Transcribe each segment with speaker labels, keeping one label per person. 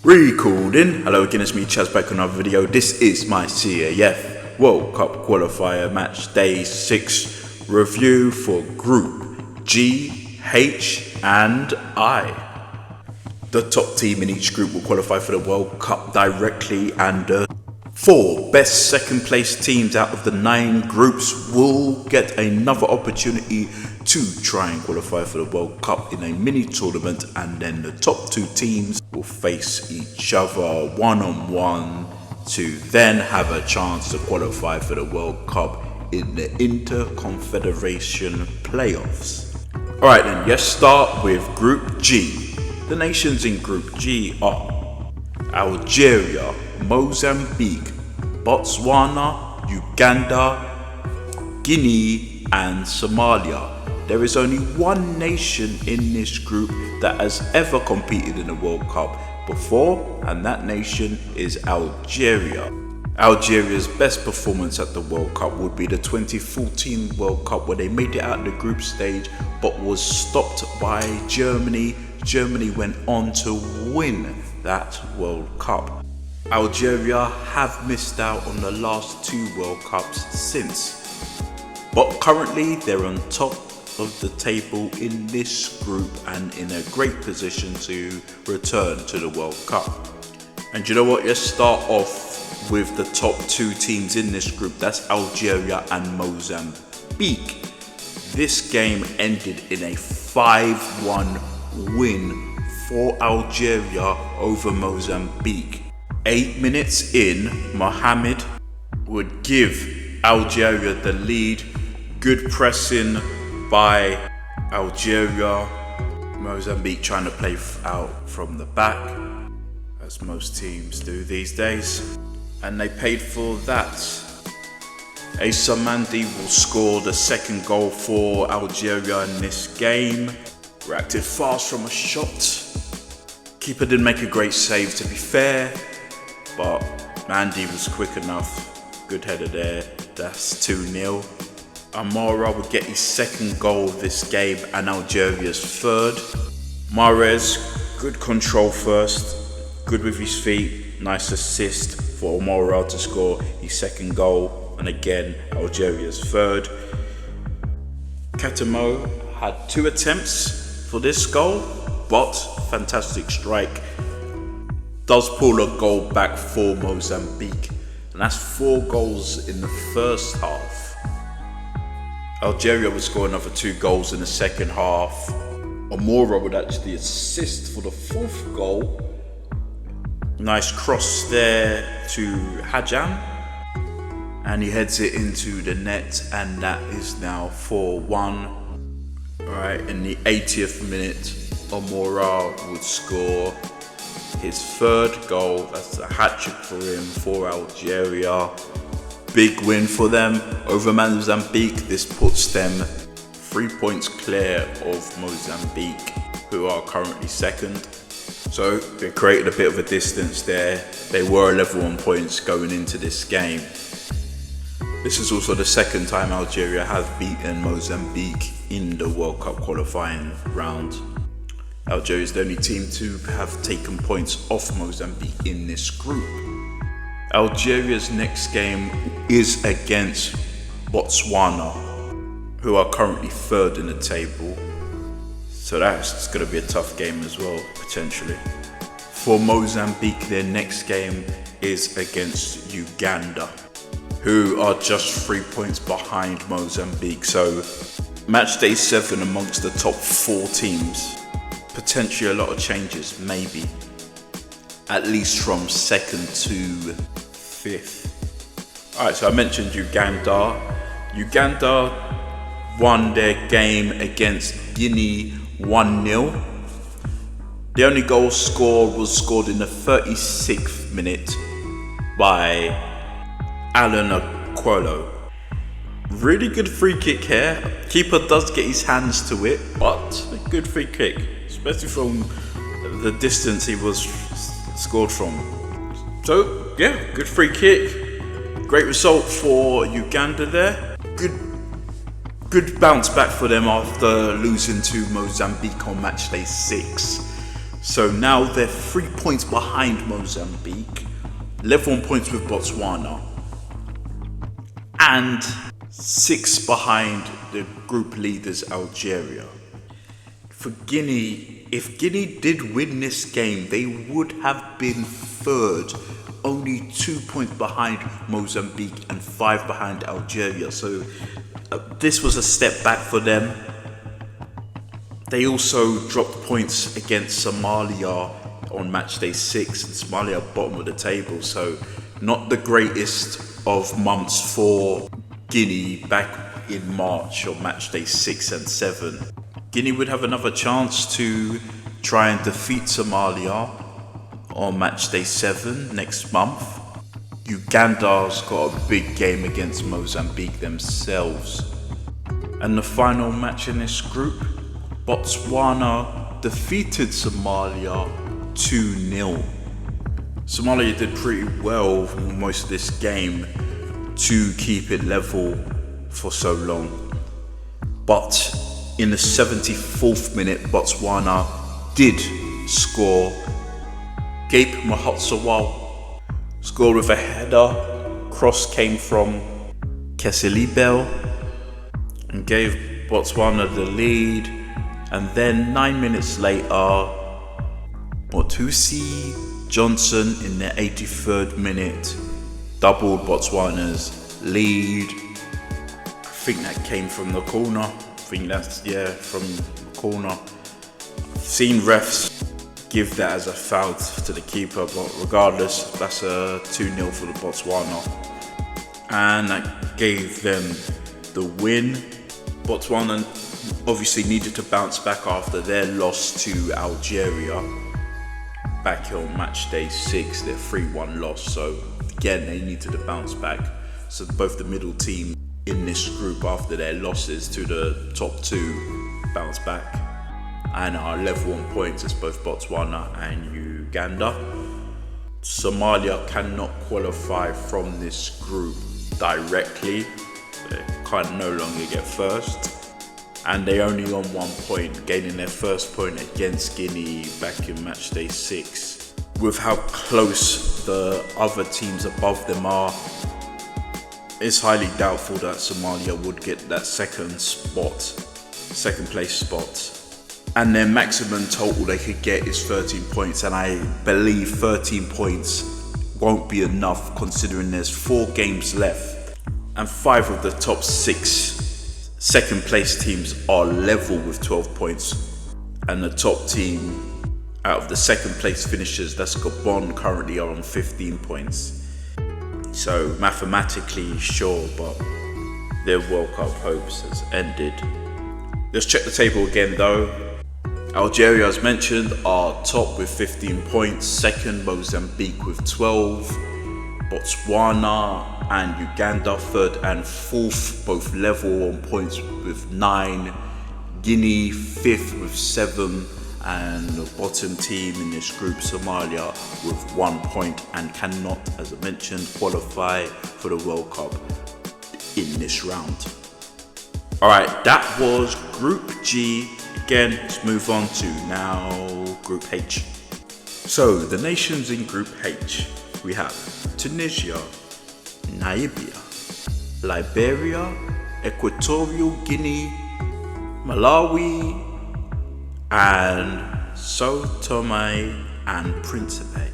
Speaker 1: Recording. Hello again, it's me Chaz back on another video. This is my CAF World Cup Qualifier Match Day 6 review for Group G, H and I. The top team in each group will qualify for the World Cup directly, and the 4 best second place teams out of the 9 groups will get another opportunity to try and qualify for the World Cup in a mini tournament, and then the top 2 teams will face each other one-on-one to then have a chance to qualify for the World Cup in the Inter-Confederation playoffs. Alright then, let's start with Group G. The nations in Group G are Algeria, Mozambique, Botswana, Uganda, Guinea and Somalia. There is only one nation in this group that has ever competed in the World Cup before, and that nation is Algeria. Algeria's best performance at the World Cup would be the 2014 World Cup, where they made it out of the group stage but was stopped by Germany. Germany went on to win that World Cup. Algeria have missed out on the last 2 World Cups since, but currently they're on top of the table in this group and in a great position to return to the World Cup. And you know what, let's start off with the top 2 teams in this group. That's Algeria and Mozambique. This game ended in a 5-1 win for Algeria over Mozambique. 8 minutes in, Mohamed would give Algeria the lead. Good pressing by Algeria. Mozambique trying to play out from the back, as most teams do these days, and they paid for that. Issa Mandi will score the second goal for Algeria in this game. Reacted fast from a shot. Keeper didn't make a great save, to be fair, but Mandi was quick enough. Good header there. That's 2-0. Amora would get his second goal of this game and Algeria's third. Mahrez, good control first, good with his feet, nice assist for Amora to score his second goal, and again Algeria's third. Katamo had 2 attempts for this goal, but fantastic strike. Does pull a goal back for Mozambique, and that's 4 goals in the first half. Algeria would score another 2 goals in the second half. Amora would actually assist for the 4th goal. Nice cross there to Hajan, and he heads it into the net, and that is now 4-1. Alright, in the 80th minute, Amora would score his 3rd goal. That's a hat-trick for him, for Algeria. Big win for them over Mozambique. This puts them 3 points clear of Mozambique, who are currently second. So they created a bit of a distance there. They were level on points going into this game. This is also the second time Algeria have beaten Mozambique in the World Cup qualifying round. Algeria is the only team to have taken points off Mozambique in this group. Algeria's next game is against Botswana, who are currently 3rd in the table. So that's going to be a tough game as well, potentially. For Mozambique, their next game is against Uganda, who are just 3 points behind Mozambique. So match day 7 amongst the top 4 teams. Potentially a lot of changes, maybe. At least from 2nd to 5th. Alright, so I mentioned Uganda. Uganda won their game against Guinea 1-0. The only goal scored was scored in the 36th minute by Alan Aquolo. Really good free kick here. Keeper does get his hands to it, but a good free kick, especially from the distance he was scored from. So yeah, good free kick. Great result for Uganda there. Good bounce back for them after losing to Mozambique on match day 6. So now they're 3 points behind Mozambique, level on points with Botswana, and 6 behind the group leaders Algeria. For Guinea, if Guinea did win this game, they would have been third, only 2 points behind Mozambique and 5 behind Algeria. So this was a step back for them. They also dropped points against Somalia on match day 6, and Somalia bottom of the table, so not the greatest of months for Guinea back in March on match day 6 and 7. Guinea would have another chance to try and defeat Somalia on match day 7 next month. Uganda's got a big game against Mozambique themselves. And the final match in this group, Botswana defeated Somalia 2-0. Somalia did pretty well for most of this game to keep it level for so long. But in the 74th minute, Botswana did score. Gabe Mahotsawal scored with a header. Cross came from Keselibel and gave Botswana the lead. And then 9 minutes later, Motusi Johnson in the 83rd minute doubled Botswana's lead. I think that came from the corner. From the corner. I've seen refs give that as a foul to the keeper, but regardless, that's a 2-0 for the Botswana. And that gave them the win. Botswana obviously needed to bounce back after their loss to Algeria back on match day 6, their 3-1 loss. So again, they needed to bounce back. So both the middle team in this group, after their losses to the top 2, bounce back and are level on points as both Botswana and Uganda. Somalia cannot qualify from this group directly. They can no longer get first. And they only on 1 point, gaining their first point against Guinea back in match day 6. With how close the other teams above them are, it's highly doubtful that Somalia would get that second place spot. And their maximum total they could get is 13 points, and I believe 13 points won't be enough considering there's 4 games left, and 5 of the top 6 second place teams are level with 12 points, and the top team out of the second place finishers, that's Gabon, currently are on 15 points. So mathematically sure, but their World Cup hopes has ended. Let's check the table again though. Algeria, as mentioned, are top with 15 points, second Mozambique with 12, Botswana and Uganda third and fourth, both level on points with 9, Guinea 5th with 7, and the bottom team in this group, Somalia, with 1 point and cannot, as I mentioned, qualify for the World Cup in this round. Alright, that was Group G. Again, let's move on to now Group H. So, the nations in Group H, we have Tunisia, Namibia, Liberia, Equatorial Guinea, Malawi, and Sao Tome and Principe.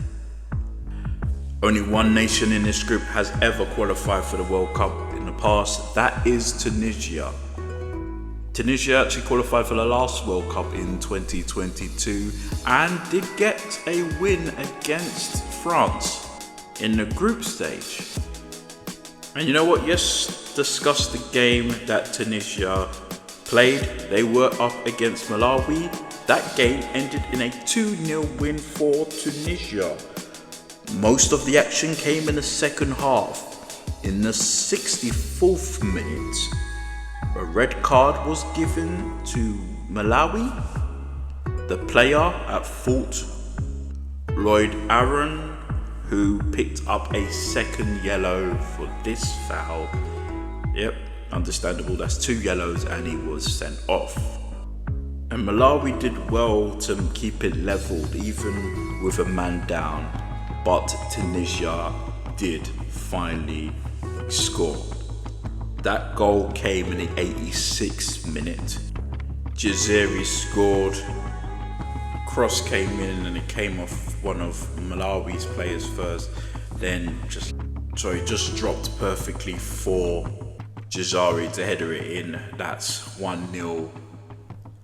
Speaker 1: Only one nation in this group has ever qualified for the World Cup in the past, that is Tunisia. Tunisia actually qualified for the last World Cup in 2022 and did get a win against France in the group stage. And you know what? Yes, discuss the game that Tunisia played. They were up against Malawi. That game ended in a 2-0 win for Tunisia. Most of the action came in the second half. In the 64th minute, a red card was given to Malawi. The player at fault, Lloyd Aaron, who picked up a second yellow for this foul. Yep, understandable, that's 2 yellows and he was sent off. And Malawi did well to keep it leveled even with a man down, but Tunisia did finally score. That goal came in the 86th minute. Jaziri scored, cross came in and it came off one of Malawi's players first, then just dropped perfectly for Jazari to header it in. That's 1-0.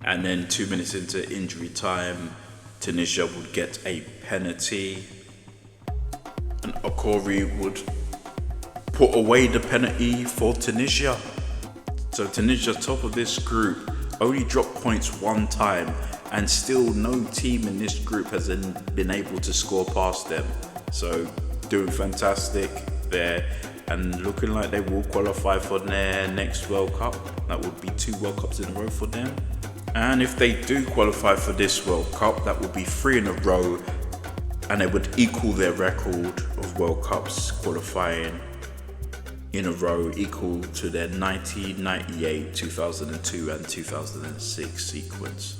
Speaker 1: And then 2 minutes into injury time, Tunisia would get a penalty. And Okori would put away the penalty for Tunisia. So Tunisia, top of this group, only dropped points one time, and still no team in this group has been able to score past them. So doing fantastic there, and looking like they will qualify for their next World Cup. That would be 2 World Cups in a row for them. And if they do qualify for this World Cup, that would be 3 in a row, and they would equal their record of World Cups qualifying in a row, equal to their 1998, 2002 and 2006 sequence.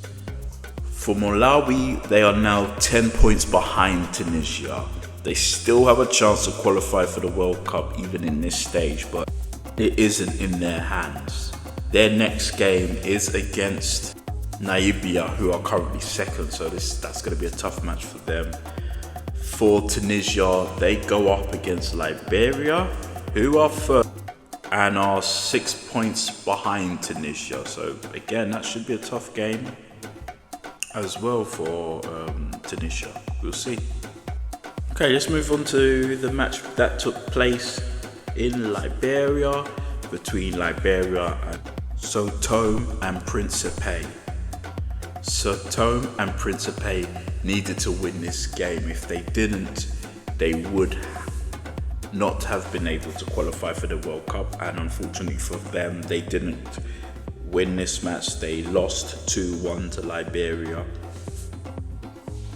Speaker 1: For Malawi, they are now 10 points behind Tunisia. They still have a chance to qualify for the World Cup even in this stage, but it isn't in their hands. Their next game is against Namibia, who are currently second, so that's going to be a tough match for them. For Tunisia, they go up against Liberia, who are third and are 6 points behind Tunisia. So again, that should be a tough game as well for Tunisia. We'll see. Okay, let's move on to the match that took place in Liberia between Liberia and Sao Tome and Principe. Sao Tome and Principe needed to win this game. If they didn't, they would not have been able to qualify for the World Cup, and unfortunately for them, they didn't win this match. They lost 2-1 to Liberia.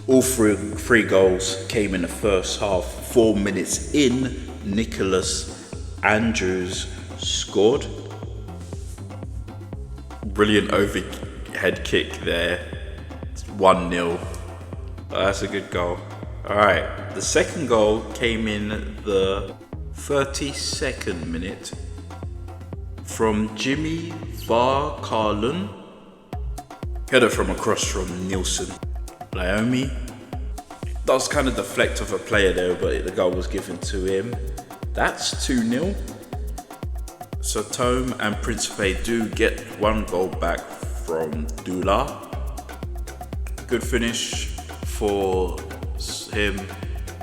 Speaker 1: All three goals came in the first half. 4 minutes in, Nicholas Andrews scored. Brilliant overhead kick there. 1-0. That's a good goal. Alright, the second goal came in the 32nd minute from Jimmy Varkarlund. Header from across from Nielsen. Laomi does kind of deflect off a player there, but the goal was given to him. That's 2-0. So Tome and Principe do get 1 goal back from Dula. Good finish for him,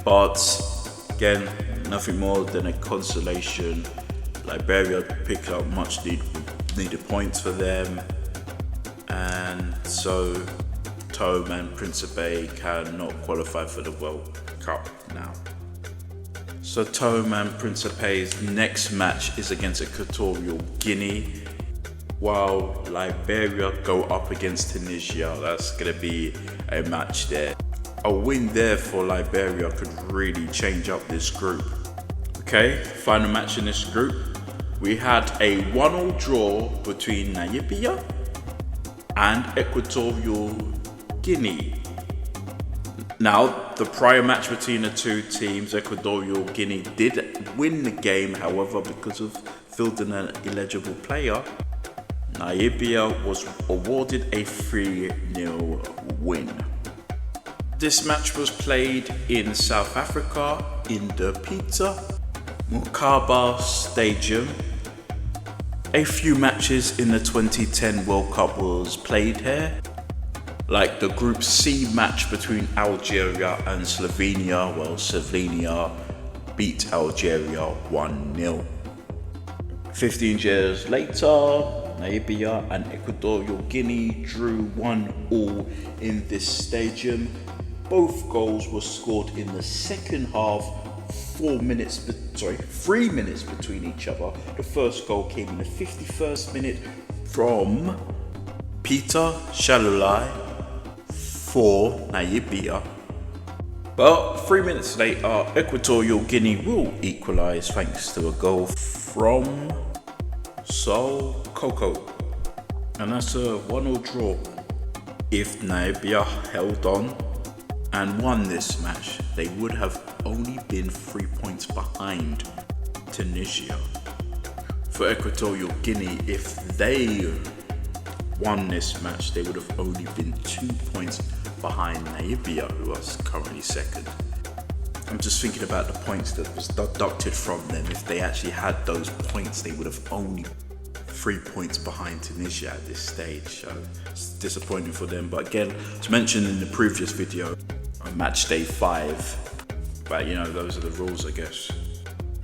Speaker 1: but again, nothing more than a consolation. Liberia picked up much needed points for them, and so Tome and Principe cannot qualify for the World Cup now. So Tome and Principe's next match is against Equatorial Guinea, while Liberia go up against Tunisia. That's going to be a match there. A win there for Liberia could really change up this group. Okay, final match in this group. We had a 1-1 draw between Namibia and Equatorial Guinea. Now, the prior match between the two teams, Equatorial Guinea did win the game. However, because of fielding an illegible player, Namibia was awarded a 3-0 win. This match was played in South Africa in the Peter Mokaba Stadium. A few matches in the 2010 World Cup was played here, like the Group C match between Algeria and Slovenia. Well, Slovenia beat Algeria 1-0. 15 years later, Namibia and Equatorial Guinea drew 1-1 in this stadium. Both goals were scored in the second half, 3 minutes between each other. The first goal came in the 51st minute from Peter Shalulai for Namibia. But 3 minutes later, Equatorial Guinea will equalise thanks to a goal from Sol Coco. And that's a 1-1 draw. If Namibia held on and won this match, they would have only been 3 points behind Tunisia. For Equatorial Guinea, if they won this match, they would have only been 2 points behind Namibia, who are currently second. I'm just thinking about the points that was deducted from them. If they actually had those points, they would have only 3 points behind Tunisia at this stage. So it's disappointing for them. But again, as mentioned in the previous video, on match day 5, but you know, those are the rules, I guess.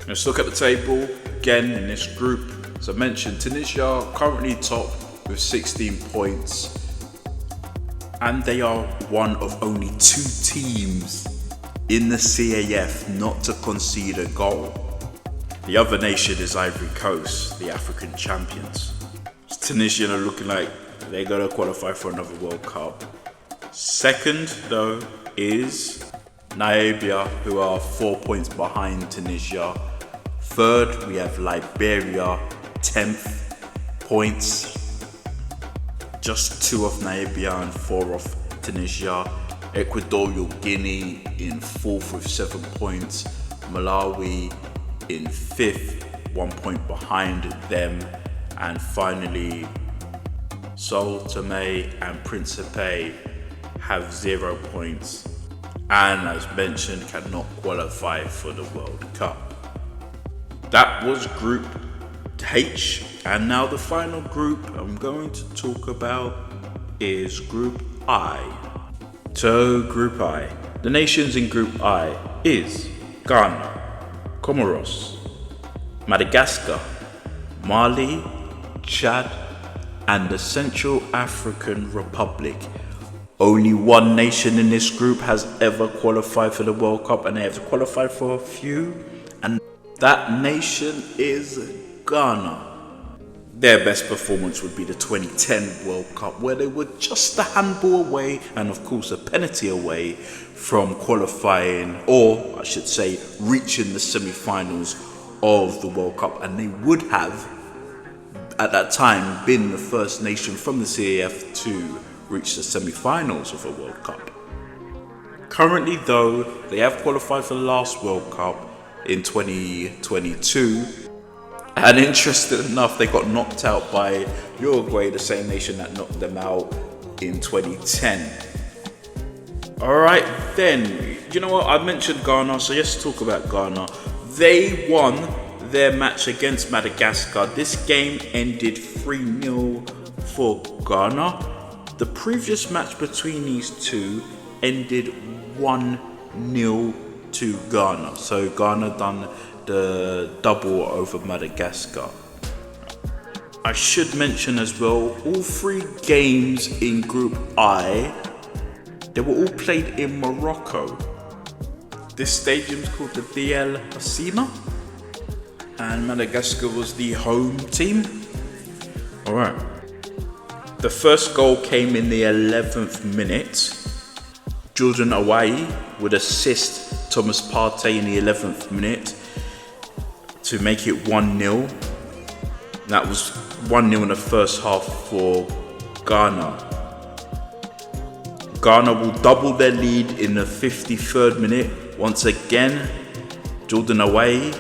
Speaker 1: Let's look at the table again in this group. As I mentioned, Tunisia currently top with 16 points, and they are one of only 2 teams in the CAF not to concede a goal. The other nation is Ivory Coast, the African champions. Tunisia are looking like they're going to qualify for another World Cup. Second, though, is Namibia, who are 4 points behind Tunisia. Third, we have Liberia, 10th points. Just 2 of Namibia and 4 of Tunisia. Equatorial Guinea in 4th with 7 points. Malawi in 5th, 1 point behind them. And finally, Sao Tome and Principe have 0 points, and as mentioned, cannot qualify for the World Cup. That was Group H, and now the final group I'm going to talk about is Group I. So Group I, the nations in Group I is Ghana, Comoros, Madagascar, Mali, Chad, and the Central African Republic. Only one nation in this group has ever qualified for the World Cup, and they have to qualify for a few, and that nation is Ghana. Their best performance would be the 2010 World Cup, where they were just a handball away, and of course a penalty away, from qualifying, or I should say reaching the semi-finals of the World Cup, and they would have at that time been the first nation from the CAF to reach the semi-finals of a World Cup. Currently though, they have qualified for the last World Cup in 2022, and interesting enough, they got knocked out by Uruguay, the same nation that knocked them out in 2010. Alright then, you know what, I mentioned Ghana, so let's talk about Ghana. They won their match against Madagascar. This game ended 3-0 for Ghana. The previous match between these two ended 1-0 to Ghana. So Ghana done the double over Madagascar. I should mention as well, all 3 games in Group I, they were all played in Morocco. This stadium is called the DL Asima, and Madagascar was the home team. Alright. The first goal came in the 11th minute. Jordan Awayi would assist Thomas Partey in the 11th minute to make it 1-0. That was 1-0 in the first half for Ghana. Ghana will double their lead in the 53rd minute. Once again, Jordan Awayi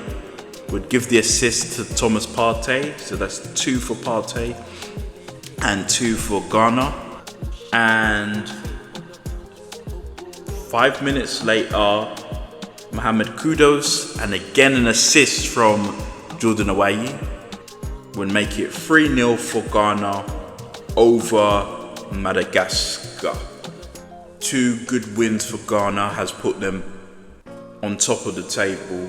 Speaker 1: would give the assist to Thomas Partey. So that's 2 for Partey and 2 for Ghana. And 5 minutes later, Mohamed Kudus, and again an assist from Jordan Awayi, would make it 3-0 for Ghana over Madagascar. 2 good wins for Ghana has put them on top of the table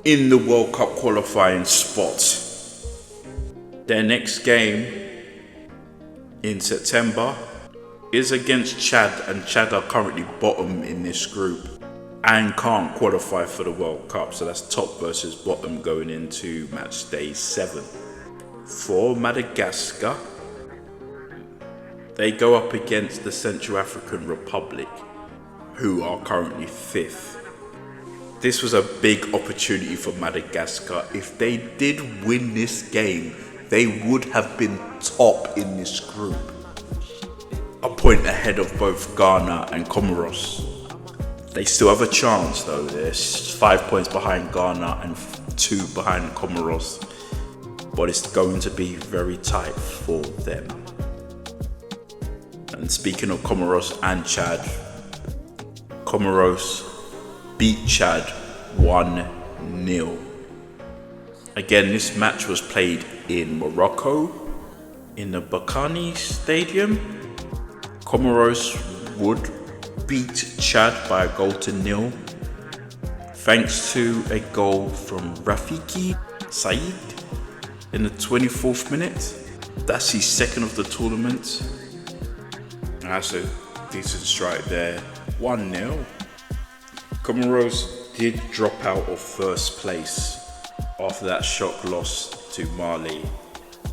Speaker 1: in the World Cup qualifying spot. Their next game in September is against Chad, and Chad are currently bottom in this group and can't qualify for the World Cup. So that's top versus bottom going into match day 7. For Madagascar, they go up against the Central African Republic, who are currently 5th. This was a big opportunity for Madagascar. If they did win this game, they would have been top in this group. a point ahead of both Ghana and Comoros. They still have a chance though. They're 5 points behind Ghana and 2 behind Comoros, but it's going to be very tight for them. And speaking of Comoros and Chad, Comoros beat Chad 1-0. Again, this match was played in Morocco, in the Bakani Stadium. Comoros would beat Chad by 1-0, thanks to a goal from Rafiki Said in the 24th minute. That's his second of the tournament. That's a decent strike there. 1-0. Comoros did drop out of first place after that shock loss to Mali,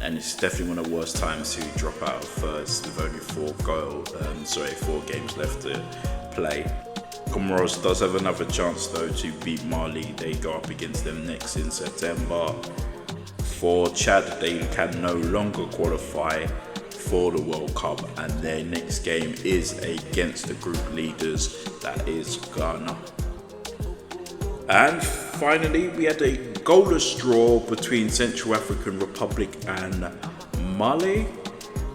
Speaker 1: and it's definitely one of the worst times to drop out of first with only 4 games left to play. Comoros does have another chance though to beat Mali. They go up against them next in September. For Chad, they can no longer qualify for the World Cup, and their next game is against the group leaders, that is Ghana. And finally, we had a goalless draw between Central African Republic and Mali.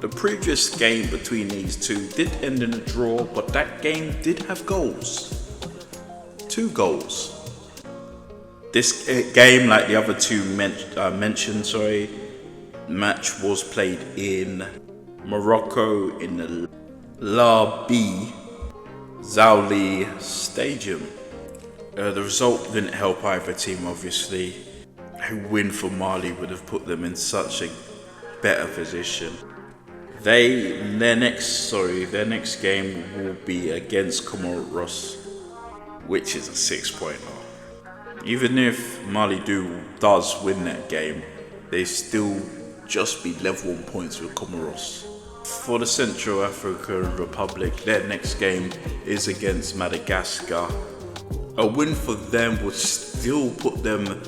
Speaker 1: The previous game between these two did end in a draw, but that game did have goals. 2 goals. This game, like the other two mentioned, match was played in Morocco in the La B Zaouli Stadium. The result didn't help either team, obviously. A win for Mali would have put them in such a better position. Their next game will be against Comoros, which is a 6-pointer. Even if Mali does win that game, they still just be level on points with Comoros. For the Central African Republic, their next game is against Madagascar. A win for them would still put them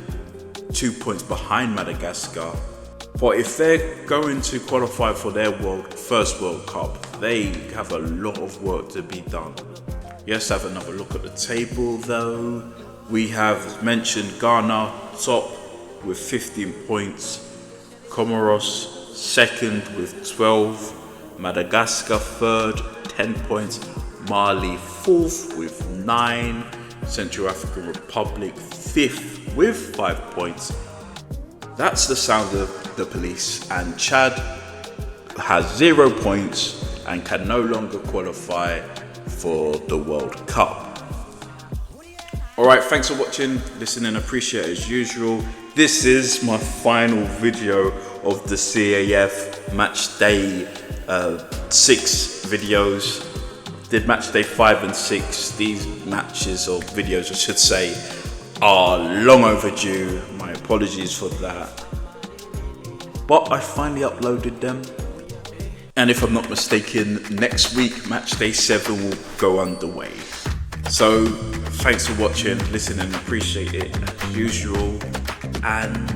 Speaker 1: 2 points behind Madagascar. But if they're going to qualify for their first World Cup, they have a lot of work to be done. Let's have another look at the table though. We have mentioned Ghana top with 15 points, Comoros second with 12, Madagascar third, 10 points, Mali fourth with 9, Central African Republic 5th with 5 points. That's the sound of the police, and Chad has 0 points and can no longer qualify for the World Cup. Alright, thanks for watching, listening, appreciate it as usual. This is my final video of the CAF match day 6 videos. Did match day 5 and 6. These matches, or videos I should say, are long overdue. My apologies for that. But I finally uploaded them. And if I'm not mistaken, next week match day 7 will go underway. So thanks for watching, listening, appreciate it as usual. And